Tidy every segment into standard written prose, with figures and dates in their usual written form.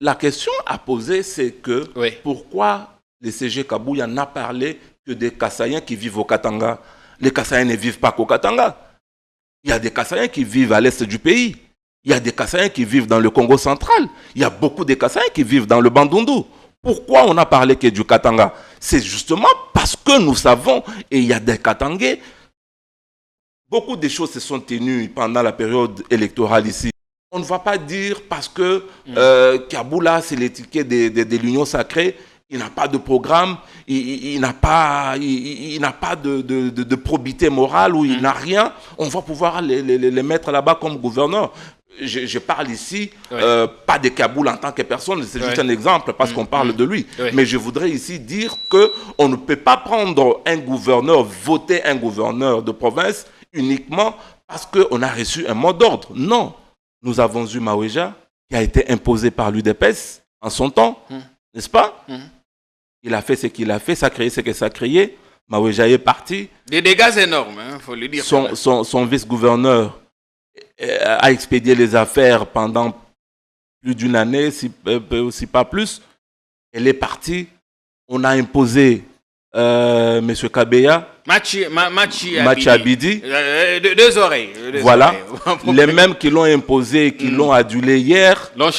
la question à poser, c'est que pourquoi le CG Kabouya n'a parlé que des Kassaïens qui vivent au Katanga? Les Kassaïens ne vivent pas qu'au Katanga. Il y a des Kassaïens qui vivent à l'est du pays. Il y a des Kassaïens qui vivent dans le Congo central. Il y a beaucoup de Kassaïens qui vivent dans le Bandundu. Pourquoi on a parlé que du Katanga? C'est justement parce que nous savons, et il y a des Katangais, beaucoup de choses se sont tenues pendant la période électorale ici. On ne va pas dire parce que Kaboula, c'est l'étiquette de l'Union sacrée, il n'a pas de programme, il n'a pas de probité morale ou il n'a rien, on va pouvoir les mettre là-bas comme gouverneur. Je parle ici, pas de Kaboul en tant que personne, c'est juste un exemple parce qu'on parle de lui. Mais je voudrais ici dire qu'on ne peut pas prendre un gouverneur, voter un gouverneur de province uniquement parce qu'on a reçu un mot d'ordre. Non. Nous avons eu Maweja, qui a été imposé par l'UDPS en son temps, n'est-ce pas? Il a fait ce qu'il a fait, ça a créé ce que ça a créé. Maweja est parti. Des dégâts énormes, il faut le dire. Son vice-gouverneur a expédié les affaires pendant plus d'une année, si pas plus. Elle est partie. On a imposé M. Kabeya. Machi Abidi. Deux oreilles. Voilà. Les mêmes qui l'ont imposé, qui l'ont adulé hier, l'ont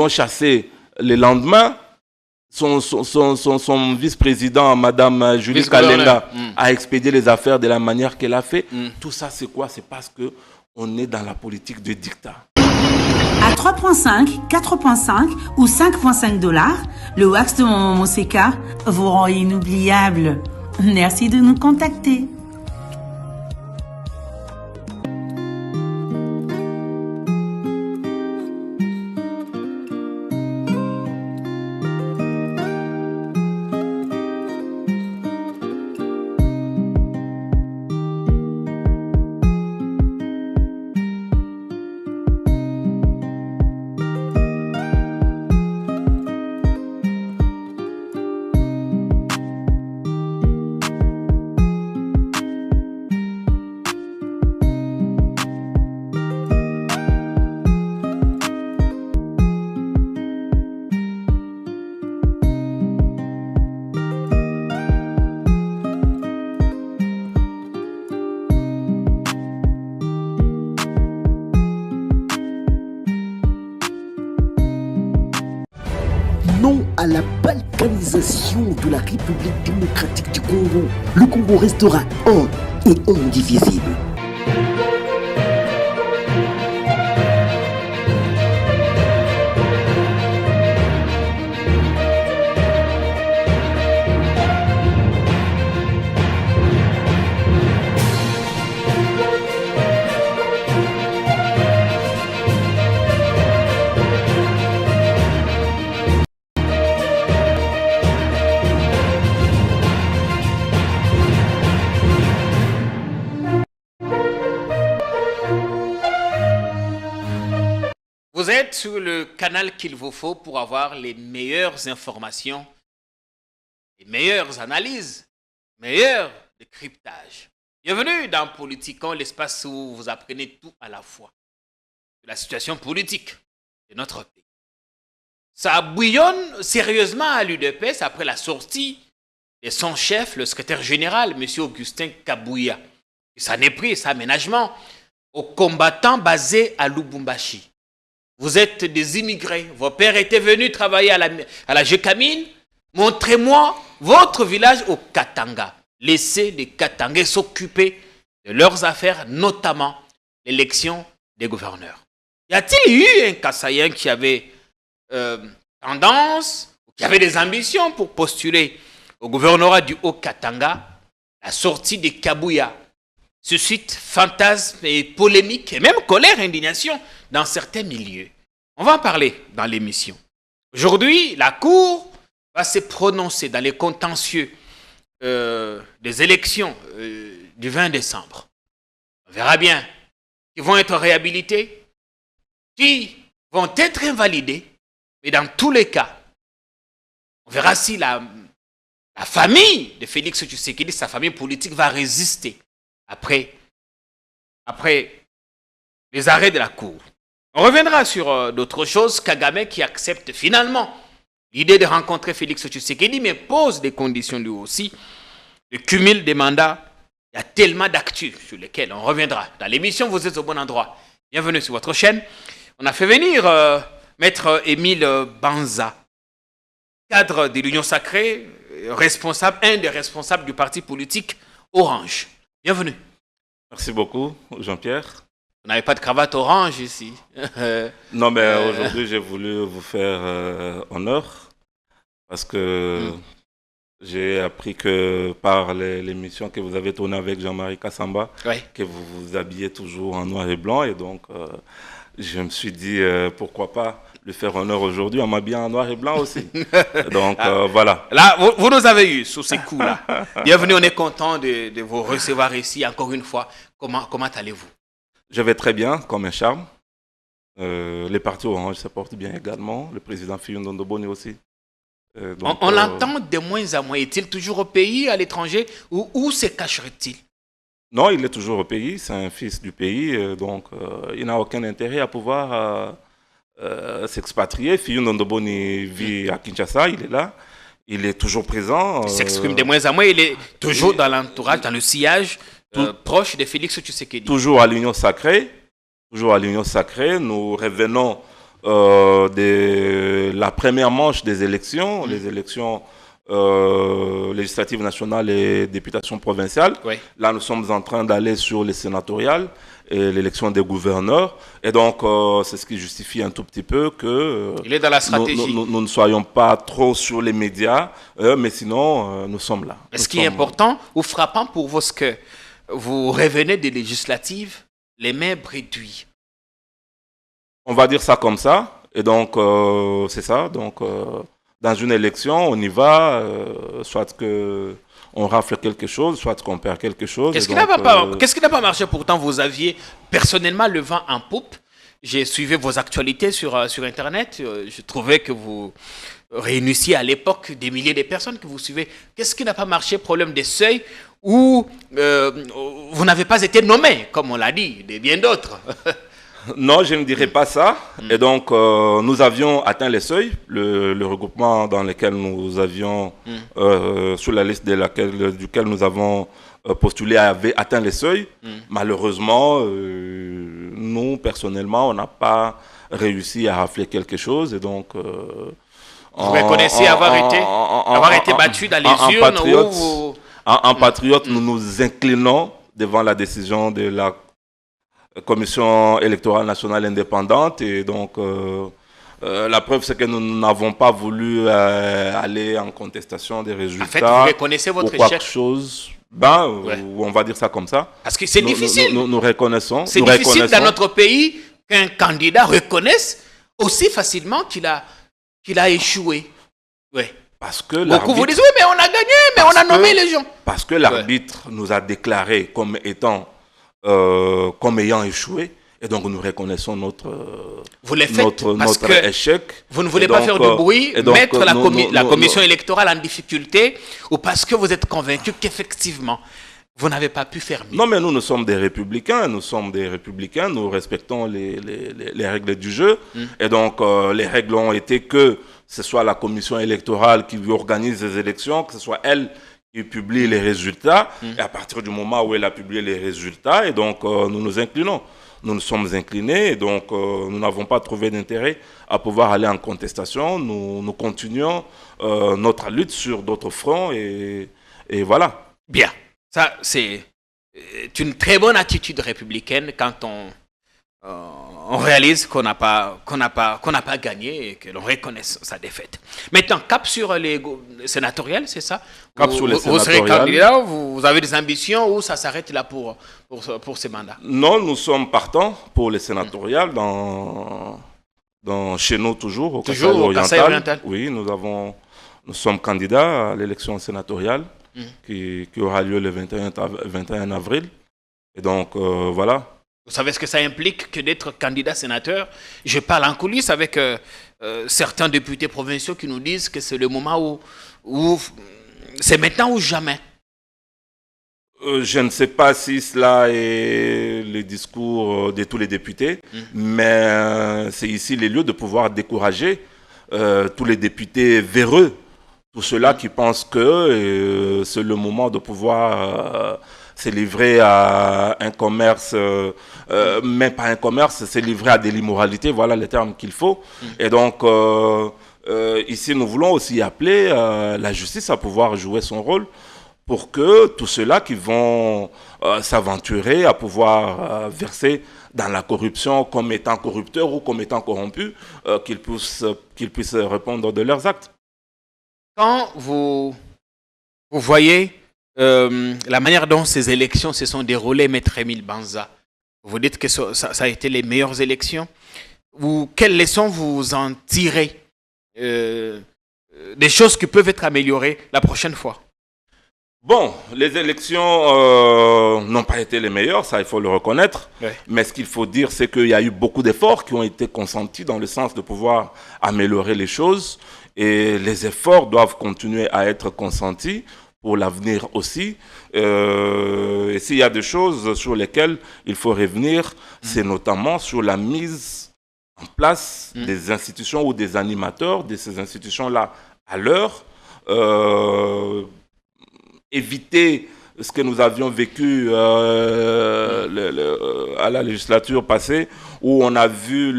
chassé le lendemain. Son vice-président, Mme Julie Kalenga, a expédié les affaires de la manière qu'elle a fait. Tout ça, c'est quoi? C'est parce qu'on est dans la politique de dictat. À 3,5, 4,5 ou 5,5 $, le wax de Maman Moseka vous rend inoubliable. Merci de nous contacter. Non à la balkanisation de la République démocratique du Congo. Le Congo restera un et indivisible. Vous êtes sur le canal qu'il vous faut pour avoir les meilleures informations, les meilleures analyses, meilleurs décryptages. Bienvenue dans Politikon, l'espace où vous apprenez tout à la fois de la situation politique de notre pays. Ça bouillonne sérieusement à l'UDPS après la sortie de son chef, le secrétaire général, M. Augustin Kabouya, qui s'en est pris, sa aménagement aux combattants basés à Lubumbashi. Vous êtes des immigrés, vos pères étaient venus travailler à la Gécamine. Montrez-moi votre village au Katanga. Laissez les Katangais s'occuper de leurs affaires, notamment l'élection des gouverneurs. Y a-t-il eu un Kassaïen qui avait tendance, qui avait des ambitions pour postuler au gouvernorat du Haut-Katanga? La sortie de Kabouya suscite fantasmes et polémiques, et même colère et indignation dans certains milieux. On va en parler dans l'émission. Aujourd'hui, la Cour va se prononcer dans les contentieux des élections du 20 décembre. On verra bien qui vont être réhabilités, qui vont être invalidés, mais dans tous les cas, on verra si la famille de Félix Tshisekedi, sa famille politique, va résister après les arrêts de la Cour. On reviendra sur d'autres choses. Kagame qui accepte finalement l'idée de rencontrer Félix Tshisekedi, mais pose des conditions lui aussi. Le cumul des mandats, il y a tellement d'actu sur lesquels on reviendra. Dans l'émission, vous êtes au bon endroit. Bienvenue sur votre chaîne. On a fait venir Maître Émile Banza, cadre de l'Union Sacrée, un des responsables du parti politique Orange. Bienvenue. Merci beaucoup, Jean-Pierre. Vous n'avez pas de cravate orange ici. Non, mais aujourd'hui, j'ai voulu vous faire honneur parce que j'ai appris que par l'émission que vous avez tournée avec Jean-Marie Kassamba, que vous vous habillez toujours en noir et blanc. Et donc, je me suis dit, pourquoi pas lui faire honneur aujourd'hui en m'habillant en noir et blanc aussi. Donc, voilà. Là, vous nous avez eu sous ces coups-là. Bienvenue, on est content de vous recevoir ici encore une fois. Comment allez-vous? Je vais très bien, comme un charme. Les partis Orange se portent bien également. Le président Fillon Ndondoboni aussi. Donc, on l'entend de moins en moins. Est-il toujours au pays, à l'étranger, ou où se cacherait-il? Non, il est toujours au pays. C'est un fils du pays. Donc, il n'a aucun intérêt à pouvoir s'expatrier. Fillon Ndondoboni vit à Kinshasa. Il est là. Il est toujours présent. Il s'exprime de moins en moins. Il est toujours dans l'entourage, dans le sillage proche de Félix Tshisekedi. Toujours à l'Union Sacrée. Toujours à l'Union Sacrée. Nous revenons de la première manche des élections, les élections législatives nationales et députations provinciales. Là, nous sommes en train d'aller sur les sénatoriales et l'élection des gouverneurs. Et donc, c'est ce qui justifie un tout petit peu que il est dans la stratégie. Nous ne soyons pas trop sur les médias, mais sinon, nous sommes là. Ce qui est important ou frappant pour vous, c'est que vous revenez des législatives, les mains bredouilles. On va dire ça comme ça. Et donc, c'est ça. Donc, dans une élection, on y va, soit qu'on rafle quelque chose, soit qu'on perd quelque chose. Qu'est-ce qui n'a pas marché? Pourtant, vous aviez personnellement le vent en poupe. J'ai suivi vos actualités sur Internet. Je trouvais que vous réunissiez à l'époque des milliers de personnes que vous suivez. Qu'est-ce qui n'a pas marché? Problème des seuils ou vous n'avez pas été nommé, comme on l'a dit, de bien d'autres. Non, je ne dirais pas ça. Et donc, nous avions atteint les seuils. Le regroupement dans lequel nous avions, sur la liste duquel nous avons postulé, avait atteint les seuils. Malheureusement, nous, personnellement, on n'a pas réussi à rafler quelque chose. Et donc, vous reconnaissez avoir été battu dans les urnes en patriote, nous nous inclinons devant la décision de la Commission électorale nationale indépendante. Et donc, la preuve, c'est que nous n'avons pas voulu aller en contestation des résultats. En fait, vous reconnaissez votre échec. On va dire ça comme ça. Parce que c'est difficile. Nous reconnaissons. C'est difficile dans notre pays qu'un candidat reconnaisse aussi facilement qu'il a échoué. Ouais. Parce que beaucoup vous disent, oui, mais on a gagné, mais on a nommé les gens. Parce que l'arbitre nous a déclaré comme ayant échoué. Et donc, nous reconnaissons notre échec. Vous ne voulez pas faire de bruit, mettre la commission électorale en difficulté, ou parce que vous êtes convaincu qu'effectivement, vous n'avez pas pu faire mieux. Non, mais nous sommes des républicains. Nous respectons les règles du jeu. Et donc, les règles ont été que ce soit la commission électorale qui organise les élections, que ce soit elle qui publie les résultats. Et à partir du moment où elle a publié les résultats, et donc nous nous inclinons. Nous nous sommes inclinés, et donc nous n'avons pas trouvé d'intérêt à pouvoir aller en contestation. Nous continuons notre lutte sur d'autres fronts, et voilà. Bien. Ça, c'est une très bonne attitude républicaine quand on réalise qu'on n'a pas gagné et que l'on reconnaisse sa défaite. Maintenant, cap sur les sénatoriales, c'est ça? Cap sur les sénatoriales. Vous serez candidat, vous avez des ambitions ou ça s'arrête là pour ces mandats? Non, nous sommes partants pour les sénatoriales chez nous toujours, au Kasaï oriental. Oui, nous sommes candidats à l'élection sénatoriale qui aura lieu le 21 avril. Et donc, voilà. Vous savez ce que ça implique que d'être candidat sénateur? Je parle en coulisses avec certains députés provinciaux qui nous disent que c'est le moment où c'est maintenant ou jamais. Je ne sais pas si cela est le discours de tous les députés, mais c'est ici les lieux de pouvoir décourager tous les députés véreux, tous ceux-là qui pensent que c'est le moment de pouvoir se livrer à un commerce, même pas un commerce, se livrer à de l'immoralité, voilà les termes qu'il faut. Et donc, ici, nous voulons aussi appeler la justice à pouvoir jouer son rôle pour que tous ceux-là qui vont s'aventurer à pouvoir verser dans la corruption comme étant corrupteurs ou comme étant corrompus, qu'ils puissent répondre de leurs actes. Quand vous voyez la manière dont ces élections se sont déroulées, Maître Émile Banza, vous dites que ça a été les meilleures élections. Quelles leçons vous en tirez des choses qui peuvent être améliorées la prochaine fois? Bon, les élections n'ont pas été les meilleures, ça il faut le reconnaître. Ouais. Mais ce qu'il faut dire, c'est qu'il y a eu beaucoup d'efforts qui ont été consentis dans le sens de pouvoir améliorer les choses. Et les efforts doivent continuer à être consentis pour l'avenir aussi. Et s'il y a des choses sur lesquelles il faut revenir, c'est notamment sur la mise en place des institutions ou des animateurs de ces institutions-là à l'heure. Éviter ce que nous avions vécu à la législature passée, où on a vu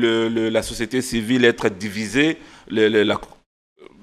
la société civile être divisée, la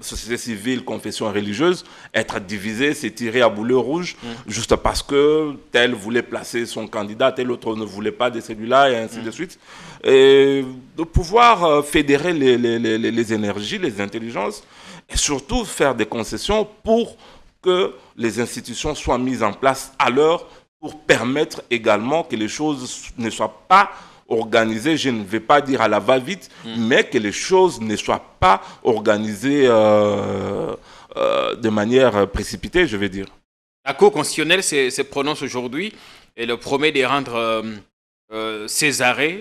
société civile, confession religieuse, être divisée, c'est tiré à boulet rouge, juste parce que tel voulait placer son candidat, tel autre ne voulait pas de celui-là, et ainsi de suite. Et de pouvoir fédérer les énergies, les intelligences, et surtout faire des concessions pour que les institutions soient mises en place à l'heure pour permettre également que les choses ne soient pas organisées, je ne vais pas dire à la va-vite, mais que les choses ne soient pas organisées de manière précipitée, je vais dire. La Cour constitutionnelle se prononce aujourd'hui et le promet de rendre ses arrêts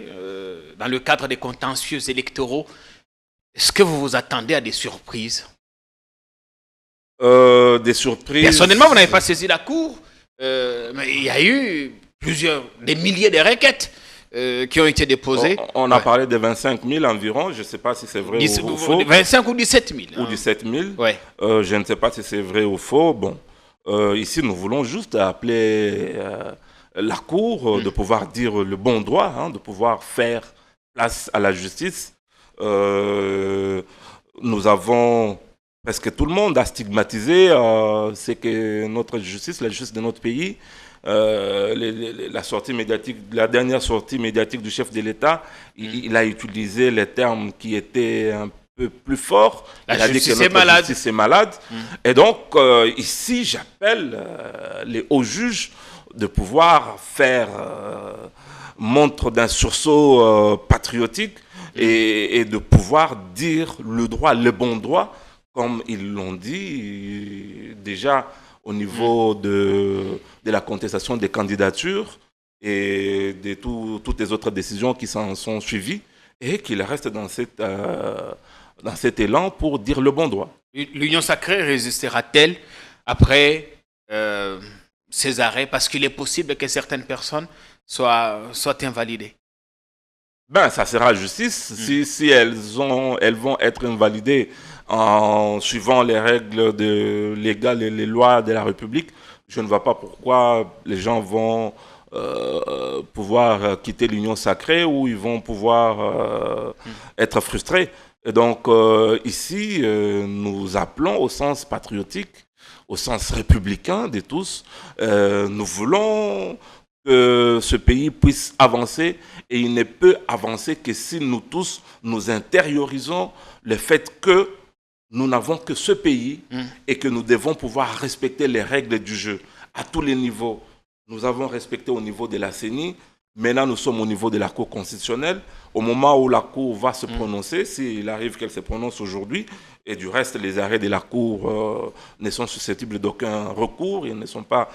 dans le cadre des contentieux électoraux. Est-ce que vous vous attendez à des surprises? Des surprises. Personnellement, vous n'avez pas saisi la Cour, mais il y a eu des milliers de requêtes qui ont été déposées. On a parlé de 25 000 environ, je ne sais pas si c'est vrai ou faux. 25 ou 17 000. Ou 17 000, ouais. Je ne sais pas si c'est vrai ou faux. Bon, ici, nous voulons juste appeler la Cour de pouvoir dire le bon droit, hein, de pouvoir faire place à la justice. Nous avons... Presque tout le monde a stigmatisé c'est que notre justice, la justice de notre pays, la dernière sortie médiatique du chef de l'État, il a utilisé les termes qui étaient un peu plus forts. La justice est malade. Justice est malade. Et donc, ici, j'appelle les hauts juges de pouvoir faire montre d'un sursaut patriotique et de pouvoir dire le droit, le bon droit, comme ils l'ont dit déjà au niveau de la contestation des candidatures et de toutes les autres décisions qui s'en sont suivies, et qu'il reste dans cet élan pour dire le bon droit. L'Union sacrée résistera-t-elle après ces arrêts, parce qu'il est possible que certaines personnes soient invalidées? Ben, ça sera justice. Si elles vont être invalidées en suivant les règles légales et les lois de la République, je ne vois pas pourquoi les gens vont pouvoir quitter l'Union sacrée ou ils vont pouvoir être frustrés. Et donc ici, nous appelons au sens patriotique, au sens républicain de tous. Nous voulons que ce pays puisse avancer, et il ne peut avancer que si nous tous, nous intériorisons le fait que nous n'avons que ce pays et que nous devons pouvoir respecter les règles du jeu à tous les niveaux. Nous avons respecté au niveau de la CENI, maintenant nous sommes au niveau de la Cour constitutionnelle. Au moment où la Cour va se prononcer, s'il arrive qu'elle se prononce aujourd'hui, et du reste, les arrêts de la Cour ne sont susceptibles d'aucun recours, ils ne sont pas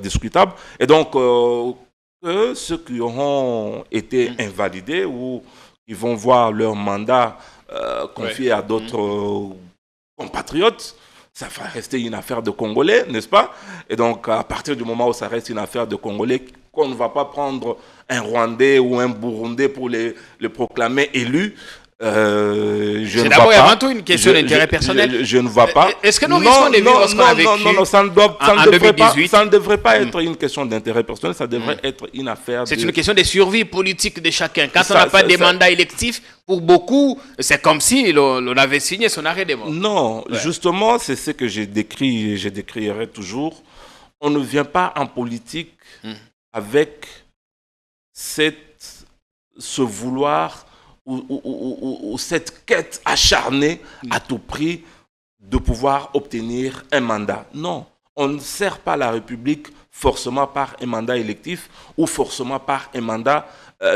discutables. Et donc, que ceux qui auront été invalidés ou qui vont voir leur mandat confié à d'autres compatriotes, ça va rester une affaire de Congolais, n'est-ce pas? Et donc, à partir du moment où ça reste une affaire de Congolais, qu'on ne va pas prendre un Rwandais ou un Burundais pour le proclamer élu, c'est d'abord et avant tout une question d'intérêt personnel. Je ne vois pas. Est-ce que nous risquons de vivre ce qu'on a vécu ça ne devrait pas être une question d'intérêt personnel, ça devrait être une affaire C'est une question de survie politique de chacun. Quand on n'a pas de mandat électif, pour beaucoup, c'est comme si l'on avait signé son arrêt de mort. Non, justement, c'est ce que j'ai décrit et je décrirai toujours. On ne vient pas en politique avec ce vouloir ou cette quête acharnée à tout prix de pouvoir obtenir un mandat. Non, on ne sert pas la République forcément par un mandat électif ou forcément par un mandat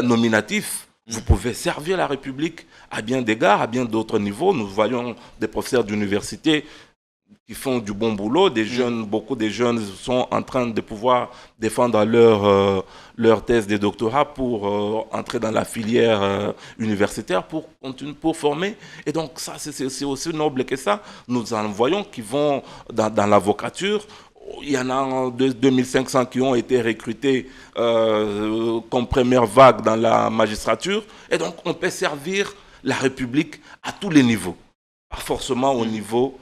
nominatif. Vous pouvez servir la République à bien d'égards, à bien d'autres niveaux. Nous voyons des professeurs d'université qui font du bon boulot, beaucoup de jeunes sont en train de pouvoir défendre leur thèse de doctorat pour entrer dans la filière universitaire, pour former. Et donc ça, c'est aussi noble que ça. Nous en voyons qui vont dans l'avocature. Il y en a 2500 qui ont été recrutés comme première vague dans la magistrature. Et donc on peut servir la République à tous les niveaux, pas forcément au niveau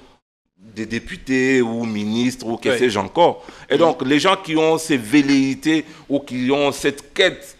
des députés ou ministres ou que sais-je encore. Et donc, les gens qui ont ces velléités ou qui ont cette quête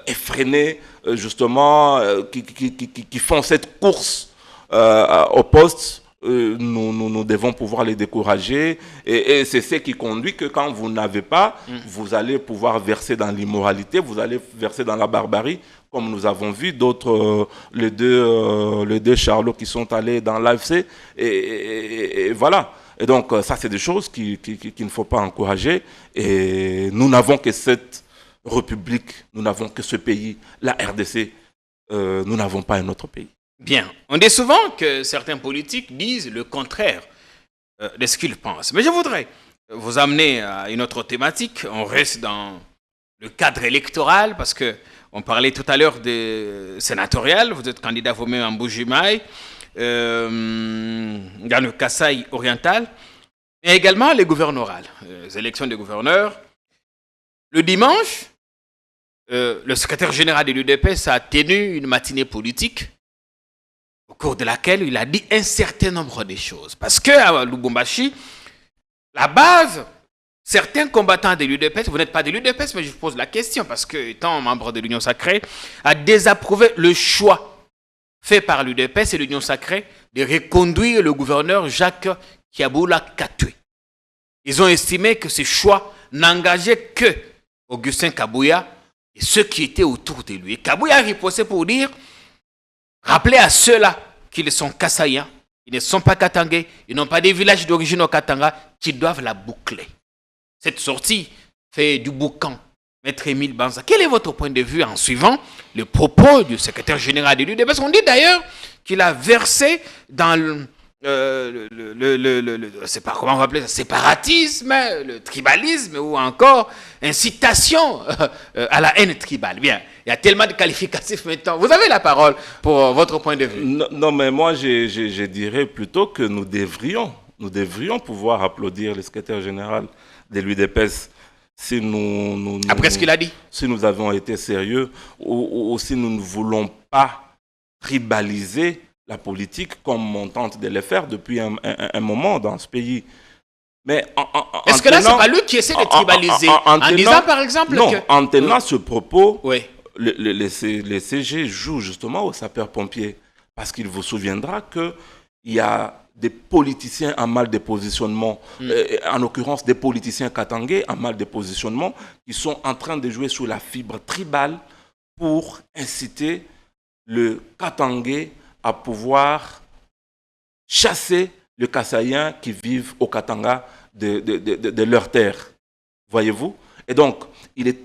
effrénée, justement, qui font cette course au poste, nous devons pouvoir les décourager. Et c'est ce qui conduit que quand vous n'avez pas, vous allez pouvoir verser dans l'immoralité, vous allez verser dans la barbarie, comme nous avons vu d'autres, les deux Charlots qui sont allés dans l'AFC, et voilà. Et donc, ça, c'est des choses qu'il ne faut pas encourager. Et nous n'avons que cette République, nous n'avons que ce pays, la RDC, nous n'avons pas un autre pays. Bien. On dit souvent que certains politiques disent le contraire de ce qu'ils pensent. Mais je voudrais vous amener à une autre thématique. On reste dans le cadre électoral parce que on parlait tout à l'heure des sénatoriales. Vous êtes candidat vous-même en Bujimaï, dans le Kasaï oriental, et également les gouverneurales, les élections des gouverneurs. Le dimanche, le secrétaire général de l'UDPS a tenu une matinée politique au cours de laquelle il a dit un certain nombre de choses. Parce qu'à Lubumbashi, la base... Certains combattants de l'UDPS, vous n'êtes pas de l'UDPS, mais je vous pose la question, parce que, étant membre de l'Union Sacrée, a désapprouvé le choix fait par l'UDPS et l'Union Sacrée de reconduire le gouverneur Jacques Kiaboula Katoué. Ils ont estimé que ce choix n'engageait que Augustin Kabouya et ceux qui étaient autour de lui. Et Kabouya a riposté pour dire, rappelez à ceux-là qu'ils sont Kassaïens, ils ne sont pas Katangais, ils n'ont pas des villages d'origine au Katanga, qui doivent la boucler. Cette sortie fait du boucan. Maître Émile Banza, quel est votre point de vue en suivant le propos du secrétaire général de l'UDPS? Parce qu'on dit d'ailleurs qu'il a versé dans c'est pas comment on va appeler ça, séparatisme, le tribalisme ou encore incitation à la haine tribale. Bien, il y a tellement de qualificatifs maintenant. Vous avez la parole pour votre point de vue. Non, mais moi je dirais plutôt que nous devrions pouvoir applaudir le secrétaire général de l'UDPS si après ce qu'il a dit, si nous avons été sérieux ou si nous ne voulons pas tribaliser la politique comme on tente de le faire depuis un moment dans ce pays. Mais est-ce que là, c'est pas lui qui essaie de tribaliser en disant par exemple en tenant ce propos, les CG jouent justement aux sapeurs-pompiers parce qu'il vous souviendra qu'il y a des politiciens en mal de positionnement, en l'occurrence des politiciens katangais en mal de positionnement, qui sont en train de jouer sur la fibre tribale pour inciter le katangais à pouvoir chasser les Kassaïens qui vivent au Katanga de leur terre. Voyez-vous? Et donc, il est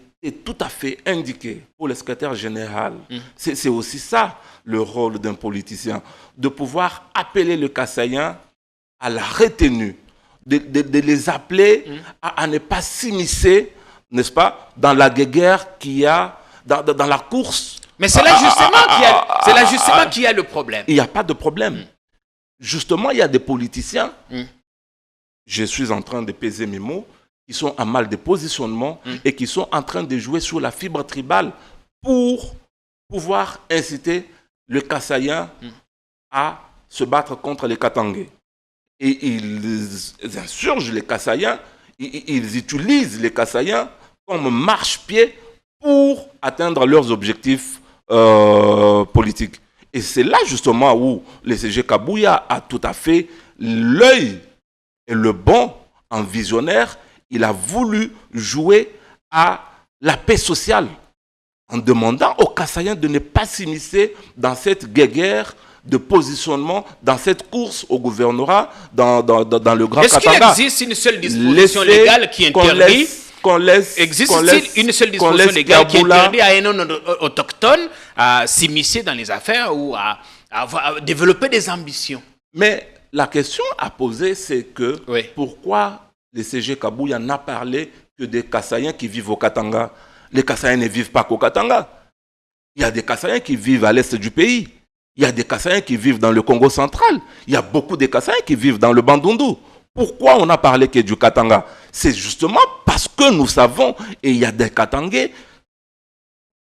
tout à fait indiqué pour le secrétaire général. C'est aussi ça, le rôle d'un politicien, de pouvoir appeler le Kassaïen à la retenue, de les appeler à ne pas s'immiscer, n'est-ce pas, dans la guerre qu'il y a, dans la course. Mais c'est là justement qu'il y a le problème. Il n'y a pas de problème. justement, il y a des politiciens, je suis en train de peser mes mots, qui sont en mal de positionnement et qui sont en train de jouer sur la fibre tribale pour pouvoir inciter le Kassaïen à se battre contre les Katangais. Et ils insurgent les Kassaïens, ils utilisent les Kassaïens comme marche-pied pour atteindre leurs objectifs politiques. Et c'est là justement où le CG Kabouya a tout à fait l'œil et le bon en visionnaire. Il a voulu jouer à la paix sociale en demandant aux Kassaïens de ne pas s'immiscer dans cette guerre de positionnement, dans cette course au gouvernorat, dans le Grand Katanga. Est-ce qu'il existe une seule disposition légale qui interdit Existe-t-il une seule disposition légale qui interdit à un non autochtone à s'immiscer dans les affaires ou à développer des ambitions? Mais la question à poser, c'est que pourquoi le CG Kabouya n'a parlé que des Kassaïens qui vivent au Katanga? Les Kassaïens ne vivent pas qu'au Katanga. Il y a des Kassaïens qui vivent à l'est du pays. Il y a des Kassaïens qui vivent dans le Congo central. Il y a beaucoup de Kassaïens qui vivent dans le Bandundu. Pourquoi on a parlé que du Katanga? C'est justement parce que nous savons, et il y a des Katangais,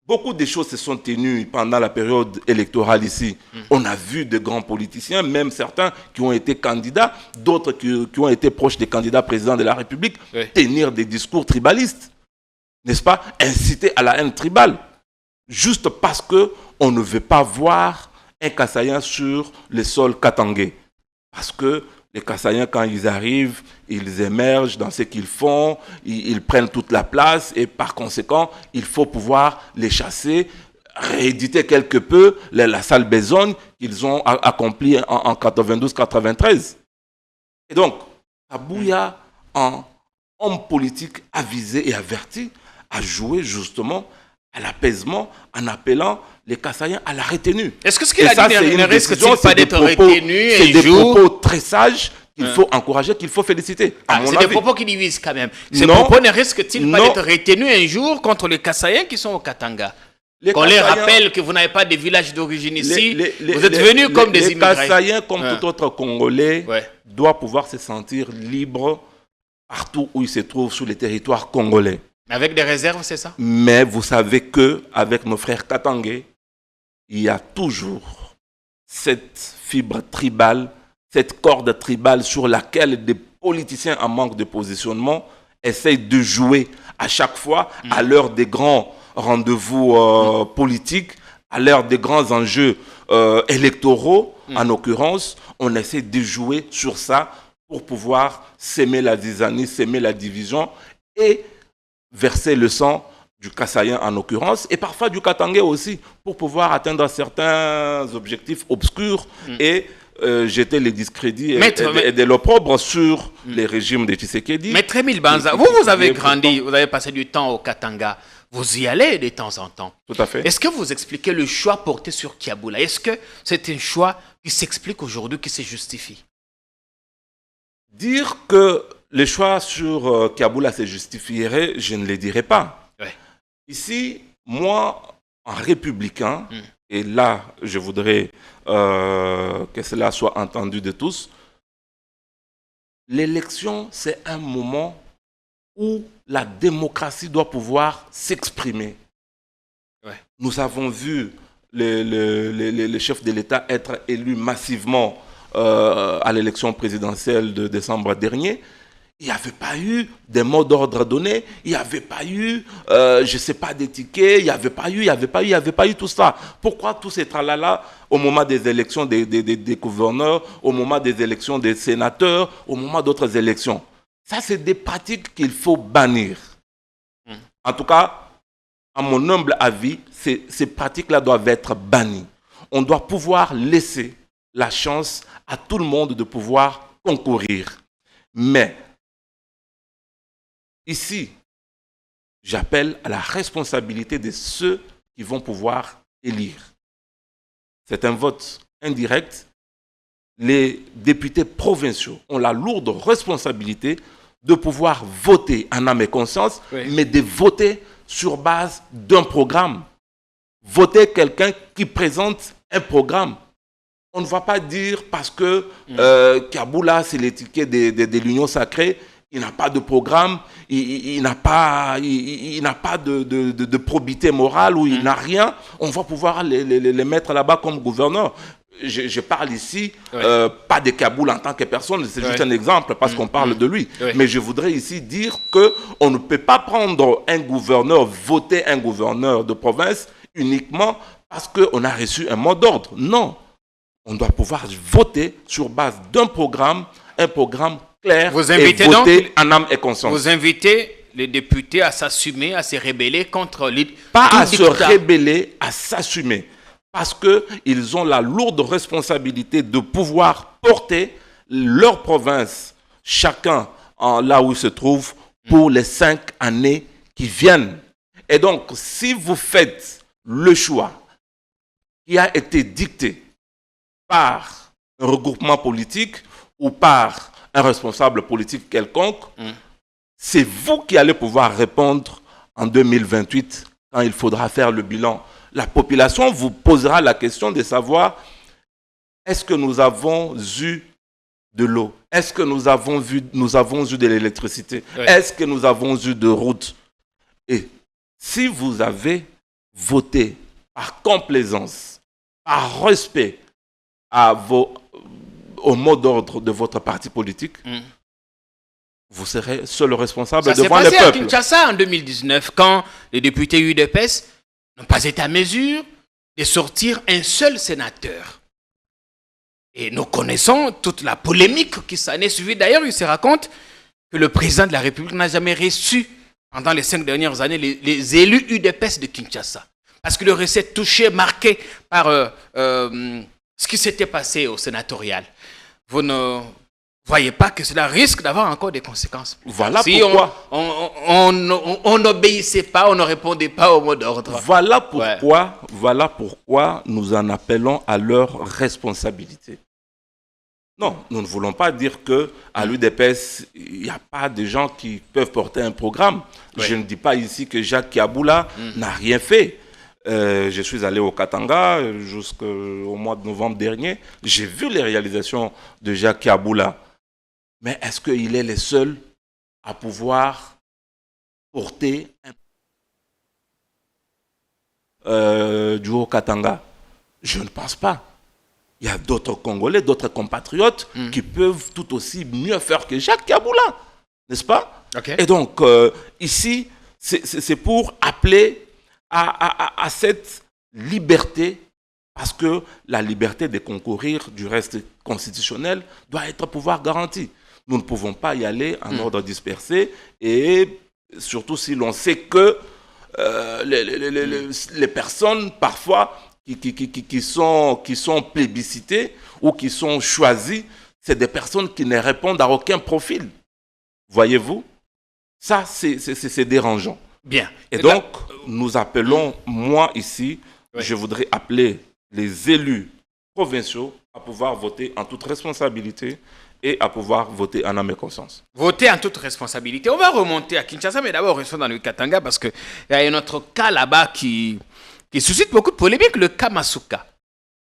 beaucoup de choses se sont tenues pendant la période électorale ici. On a vu de grands politiciens, même certains qui ont été candidats, d'autres qui ont été proches des candidats présidents de la République, tenir des discours tribalistes, n'est-ce pas? Inciter à la haine tribale, juste parce qu'on ne veut pas voir un Kassaïen sur le sol katangais. Parce que les Kassaïens, quand ils arrivent, ils émergent dans ce qu'ils font, ils prennent toute la place et par conséquent, il faut pouvoir les chasser, rééditer quelque peu la sale besogne qu'ils ont accomplie en 92-93. Et donc, Kabouya, en homme politique avisé et averti, a joué justement à l'apaisement en appelant les Kassaïens à la retenue. Est-ce que ce qu'il a dit ne risque-t-il pas d'être retenu un jour? C'est des propos très sages qu'il faut encourager, qu'il faut féliciter. C'est des propos qui divisent quand même. Ces propos ne risquent-ils pas d'être retenus un jour contre les Kassaïens qui sont au Katanga? Qu'on les rappelle que vous n'avez pas de village d'origine ici, vous êtes venus comme des immigrés. Les Kassaïens, comme tout autre Congolais, doivent pouvoir se sentir libres partout où ils se trouvent sur les territoires congolais. Avec des réserves, c'est ça? Mais vous savez qu'avec nos frères katangais, il y a toujours cette fibre tribale, cette corde tribale sur laquelle des politiciens en manque de positionnement essayent de jouer à chaque fois à l'heure des grands rendez-vous politiques, à l'heure des grands enjeux électoraux. En l'occurrence, on essaie de jouer sur ça pour pouvoir s'aimer la zizanie, s'aimer la division et verser le sang du Kassaïen en l'occurrence, et parfois du Katangais aussi, pour pouvoir atteindre certains objectifs obscurs et jeter les discrédits et de l'opprobre sur les régimes de Tshisekedi. Maître Émile Banza, vous avez grandi, vous avez passé du temps au Katanga, vous y allez de temps en temps. Tout à fait. Est-ce que vous expliquez le choix porté sur Kiaboula? Est-ce que c'est un choix qui s'explique aujourd'hui, qui se justifie? Dire que le choix sur Kiaboula se justifierait, je ne le dirais pas. Ici, moi, en républicain, et là, je voudrais que cela soit entendu de tous, l'élection, c'est un moment où la démocratie doit pouvoir s'exprimer. Nous avons vu les chefs de l'État être élus massivement à l'élection présidentielle de décembre dernier. Il n'y avait pas eu des mots d'ordre donnés, il n'y avait pas eu, je ne sais pas, des tickets, il n'y avait pas eu tout ça. Pourquoi tout ce tralala au moment des élections des gouverneurs, au moment des élections des sénateurs, au moment d'autres élections? Ça, c'est des pratiques qu'il faut bannir. En tout cas, à mon humble avis, ces pratiques-là doivent être bannies. On doit pouvoir laisser la chance à tout le monde de pouvoir concourir. Mais ici, j'appelle à la responsabilité de ceux qui vont pouvoir élire. C'est un vote indirect. Les députés provinciaux ont la lourde responsabilité de pouvoir voter en âme et conscience, mais de voter sur base d'un programme. Voter quelqu'un qui présente un programme. On ne va pas dire parce que Kaboula, c'est l'étiquette de l'Union sacrée, il n'a pas de programme, il n'a pas de probité morale ou il n'a rien. On va pouvoir les mettre là-bas comme gouverneur. Je parle ici, pas de Kaboul en tant que personne, c'est juste un exemple parce qu'on parle de lui. Mais je voudrais ici dire qu'on ne peut pas prendre un gouverneur, voter un gouverneur de province uniquement parce qu'on a reçu un mot d'ordre. Non, on doit pouvoir voter sur base d'un programme, un programme clair et voter en âme et conscience. Vous invitez les députés à s'assumer, à se rebeller contre l'idée. Pas à se rebeller, à s'assumer. Parce qu'ils ont la lourde responsabilité de pouvoir porter leur province, chacun là où il se trouve, pour les 5 années qui viennent. Et donc, si vous faites le choix qui a été dicté par un regroupement politique ou par un responsable politique quelconque, c'est vous qui allez pouvoir répondre en 2028 quand il faudra faire le bilan. La population vous posera la question de savoir est-ce que nous avons eu de l'eau? Est-ce que nous avons eu de l'électricité? Est-ce que nous avons eu de routes? Et si vous avez voté par complaisance, par respect au mot d'ordre de votre parti politique, vous serez seul responsable devant le peuple. Ça s'est passé à Kinshasa en 2019 quand les députés UDPS n'ont pas été à mesure de sortir un seul sénateur. Et nous connaissons toute la polémique qui s'en est suivie. D'ailleurs, il se raconte que le président de la République n'a jamais reçu, pendant les 5 dernières années, les élus UDPS de Kinshasa. Parce qu'il aurait été touché, marqué par ce qui s'était passé au sénatorial. Vous ne voyez pas que cela risque d'avoir encore des conséquences. Voilà si pourquoi on n'obéissait pas, on ne répondait pas au mot d'ordre. Voilà pourquoi nous en appelons à leur responsabilité. Non, nous ne voulons pas dire qu'à l'UDPS, il n'y a pas de gens qui peuvent porter un programme. Je ne dis pas ici que Jacques Kiaboula n'a rien fait. Je suis allé au Katanga jusqu'au mois de novembre dernier. J'ai vu les réalisations de Jacques Kiaboula. Mais est-ce qu'il est le seul à pouvoir porter du Haut-Katanga? Je ne pense pas. Il y a d'autres Congolais, d'autres compatriotes qui peuvent tout aussi mieux faire que Jacques Kiaboula, n'est-ce pas? Et donc, ici, c'est pour appeler à cette liberté, parce que la liberté de concourir du reste constitutionnel doit être pouvoir garantie. Nous ne pouvons pas y aller en ordre dispersé, et surtout si l'on sait que les personnes, parfois, qui sont plébiscitées ou qui sont choisies, c'est des personnes qui ne répondent à aucun profil. Voyez-vous? Ça, c'est dérangeant. Bien. Et donc, nous appelons, moi ici, je voudrais appeler les élus provinciaux à pouvoir voter en toute responsabilité et à pouvoir voter en âme et conscience. Voter en toute responsabilité. On va remonter à Kinshasa, mais d'abord, restons dans le Katanga parce qu'il y a un autre cas là-bas qui suscite beaucoup de polémiques, le cas Masuka.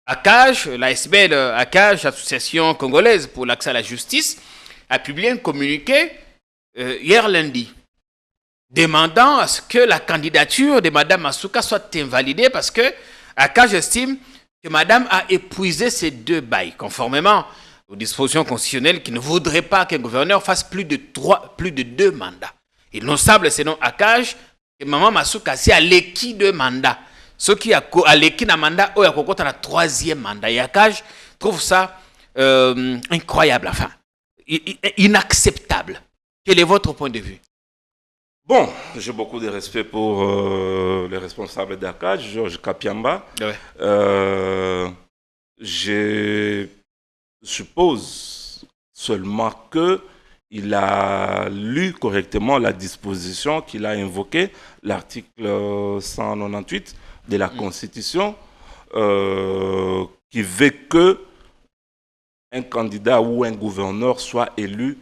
ACAJ, l'ASBL ACAJ, Association congolaise pour l'accès à la justice, a publié un communiqué hier lundi demandant à ce que la candidature de Mme Masuka soit invalidée parce que ACAJ estime que Mme a épuisé ses 2 bails, conformément aux dispositions constitutionnelles qui ne voudraient pas qu'un gouverneur fasse plus de 2 mandats. Il nous semble, selon ACAJ, que Mme Masuka, c'est à l'équi de mandat. Ce qui a l'équi d'un mandat, il y a un 3e mandat. Et ACAJ trouve ça incroyable, enfin, inacceptable. Quel est votre point de vue? Bon, j'ai beaucoup de respect pour les responsables d'ACAJ, Georges Kapiamba. Je suppose seulement qu'il a lu correctement la disposition qu'il a invoquée, l'article 198 de la Constitution, qui veut que un candidat ou un gouverneur soit élu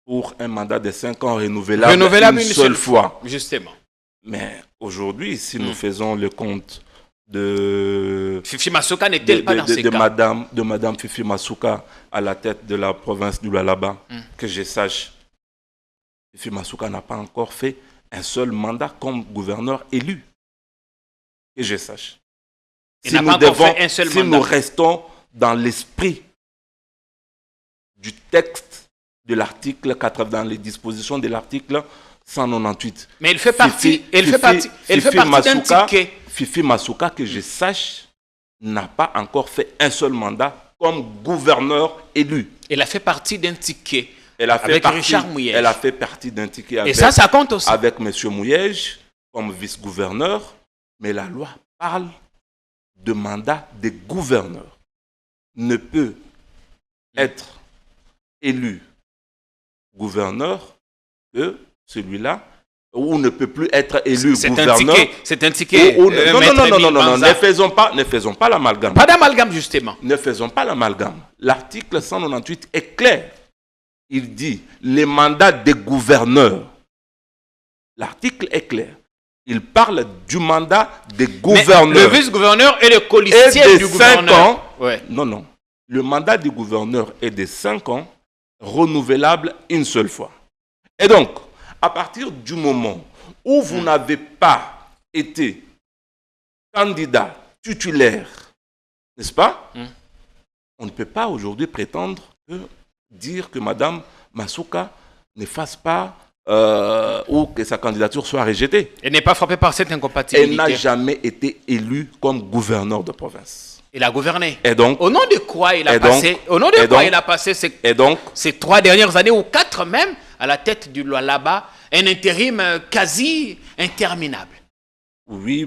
pour un mandat de 5 ans renouvelable une seule fois. Justement. Mais aujourd'hui, si nous faisons le compte Fifi Masuka n'est-elle pas dans ces cas? De Madame Fifi Masuka à la tête de la province du Lualaba, que je sache, Fifi Masuka n'a pas encore fait un seul mandat comme gouverneur élu. Que je sache. Si nous restons dans l'esprit du texte de l'article 80, dans les dispositions de l'article 198. Mais elle fait partie d'un ticket. Fifi Masuka, que je sache, n'a pas encore fait un seul mandat comme gouverneur élu. Elle a fait partie d'un ticket avec Richard Mouyej. Elle a fait partie d'un ticket avec, et ça compte aussi. Avec M. Mouyej comme vice-gouverneur. Mais la loi parle de mandat des gouverneurs. Ne peut être élu gouverneur que celui-là, ou ne peut plus être élu gouverneur. C'est un ticket. Non, ne faisons pas l'amalgame. Pas d'amalgame, justement. Ne faisons pas l'amalgame. L'article 198 est clair. Il dit les mandats des gouverneurs. L'article est clair. Il parle du mandat des gouverneurs. Mais le vice-gouverneur est le colistier du gouverneur. Non. Le mandat du gouverneur est de 5 ans, renouvelable une seule fois. Et donc, à partir du moment où vous n'avez pas été candidat titulaire, n'est-ce pas? On ne peut pas aujourd'hui prétendre dire que Mme Masuka ne fasse pas ou que sa candidature soit rejetée. Elle n'est pas frappée par cette incompatibilité. Elle n'a jamais été élue comme gouverneur de province. Elle a gouverné. Et donc, au nom de quoi il a passé ces 3 dernières années, ou 4 même, à la tête du Lualaba, un intérim quasi interminable? Oui,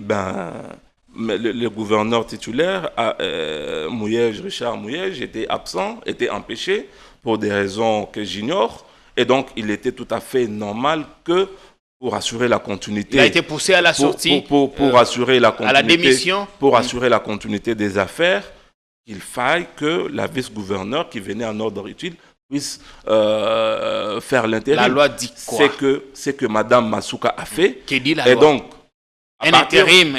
le gouverneur titulaire, Richard Mouyej, était absent, était empêché pour des raisons que j'ignore. Et donc, il était tout à fait normal que pour assurer la continuité... Il a été poussé à la sortie, pour assurer la continuité, à la démission. Pour assurer la continuité des affaires, il faille que la vice-gouverneur qui venait en ordre utile puisse faire l'intérim. La loi dit quoi? C'est que Mme Masuka a fait. Qui dit la et loi? Donc, un intérim.